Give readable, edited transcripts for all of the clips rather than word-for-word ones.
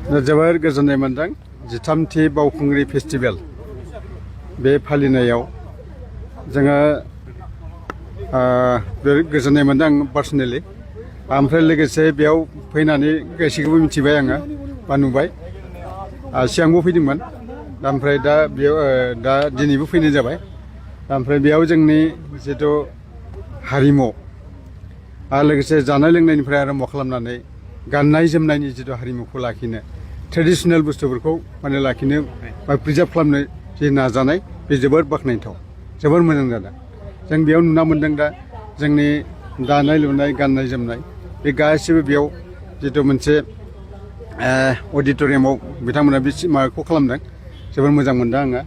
जोबोर गोजोननाय मोनदों 13थि बावखुंग्रि फेस्टिभेल बे फालिनायाव जोङो गोजोननाय मोनदों आं पार्सनेलि ओमफ्राय लोगोसे बेयाव फैनानै गासैखौबो मिथिबाय आङो बा नुबाय सिगांबो फैदोंमोन ओमफ्राय दा बेयाव दा दिनैबो फैनाय जाबाय ओमफ्राय बेयाव जोंनि जितु हारिमु आरो लोगोसे जानाय लोंनायनिफ्राय आरम्भ खालामनानै गाननाय जोमनायनि जितु हारिमुखौ लाखिनो ट्रेडिशनेल बुस्थुफोरखौ माने लाखिनो बा प्रिजार्भ खालामनो जि नाजानाय बे जोबोर बाख्नायथाव जोबोर मोजां जादों जों बेयाव नुना मोन्दों दा जोंनि दानाय लुनाय गाननाय जोमनाय बे गासिबो बेयाव जितु मोनसे अडिट'रियामाव बिथांमोना बे माबाखौ खालामदों जोबोर मोजां मोनदों आङो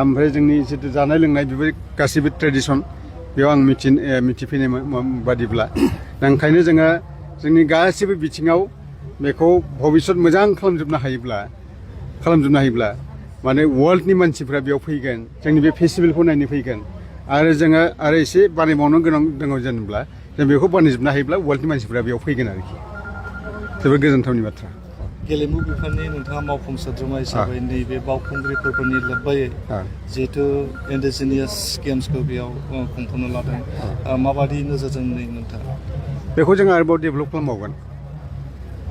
ओमफ्राय जोंनि जितु जानाय लोंनाय बेफोर गासिबो ट्रेडिसन बेयाव आं मिथिफैनाय बादिब्ला दा ओंखायनो जोङो जोंनि गासिबो बिथिङाव बेखौ भबिष्यत मोजां खालामजोबनो हायोब्ला माने वर्ल्डनि मानसिफ्रा बेयाव फैगोन जोंनि बे फेस्टिभेलखौ नायनो फैगोन आरो जोङो आरो एसे बानायबावनो गोनां दङ जेनेबा जों बेखौ बानायजोबनो हायोब्ला वर्ल्डनि मानसिफ्रा बेयाव फैगोन आरोखि जोबोर गोजोनथावनि बाथ्रा गेलेमु बिफाननि नोंथाङा मावफुं सोद्रोमा हिसाबै नैबे बावखुंग्रि फोरबोनि लोब्बायै जिहेतु इन्डिजिनियास गेम्सखौ बेयाव खुंफुंनो लादों माबादि नोजोरजों नोंथाङा बेखौ जों आरोबाव डेभेलप खालामबावगोन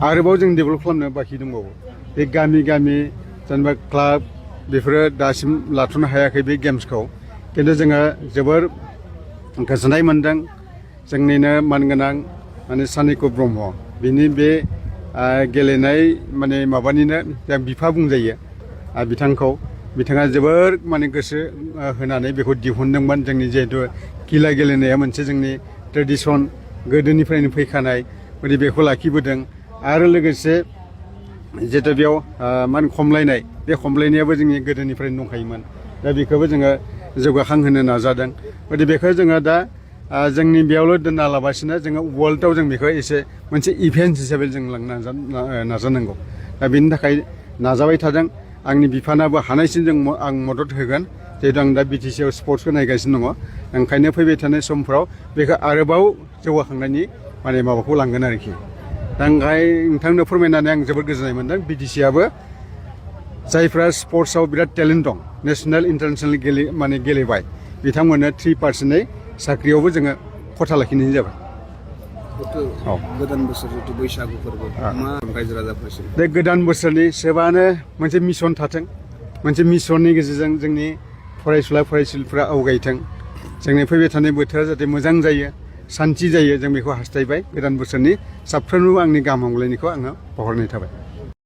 आरोबाव जों डेभेलप खालामनो बाखि दंबावो बे गामि जेनेबा क्लाब बेफोरो दासिम लाथ'नो हायाखै बे गेम्सखौ खिन्थु जोङो जोबोर गोजोननाय मोनदों जोंनिनो मानगोनां माने सानिको ब्रह्म बिनि बे गेलेनाय माने माबानिनो बिफा बुंजायो बिथाङा जोबोर माने गोसो होनानै बेखौ दिहुनदोंमोन जोंनि जिहेतु गिला गेलेनाया मोनसे जोंनि ट्रेडिसन गोदोनिफ्रायनो फैखानाय माने बेखौ लाखिबोदों आरो लोगोसे जिहेतु बेयाव माने खमलायनाय बे खमलायनायाबो जोंनि गोदोनिफ्रायनो दंखायोमोन दा बेखौबो जोङो जौगाखांहोनो नाजादों गथिखे बेखौ जोङो दा जोंनि बेयावल' दोनना लाबासिनो जोङो वर्ल्डआव जों बेखौ एसे मोनसे इभेन्ट हिसाबै जों लांनो नाजानांगौ दा बेनि थाखाय नाजाबाय थादों आंनि बिफानाबो हानायसिम आं मदद होगोन जिहेतु आं दा बिटिसिआव स्पर्ट्सखौ नायगासिनो दङ ओंखायनो फैबाय थानाय समफ्राव बेखौ आरोबाव जौगाखांनायनि माने माबाखौ लांगोन आरोखि दा ओंखायनो नोंथांनो फोरमायनानै आं जोबोद गोजोननाय मोनदों बिटिसिआबो जायफ्रा स्पर्ट्सआव बिराद टेलेन्ट दं नेसनेल इन्टारनेसनेल गेलेबाय बिथांमोननो 3% साख्रियावबो जोङो खथा लाखिनाय जाबाय गोदान बोसोर जितु बैसागु फोरबो मा रायजो राजाफोरसिम बे गोदान बोसोरनि सोबानो मोनसे मिशन थाथों मोनसे मिशननि गेजेरजों जोंनि फरायसुलिफोरा आवगायथों जोंनि फैबाय थानाय बोथोरा जाहाथे मोजां जायो सान्थि जायो जों बेखौ हास्थायबाय गोदान बोसोरनि साफ्रोमबो आंनि गाहाम हामलायनायखौ आङो बावहरनाय थाबाय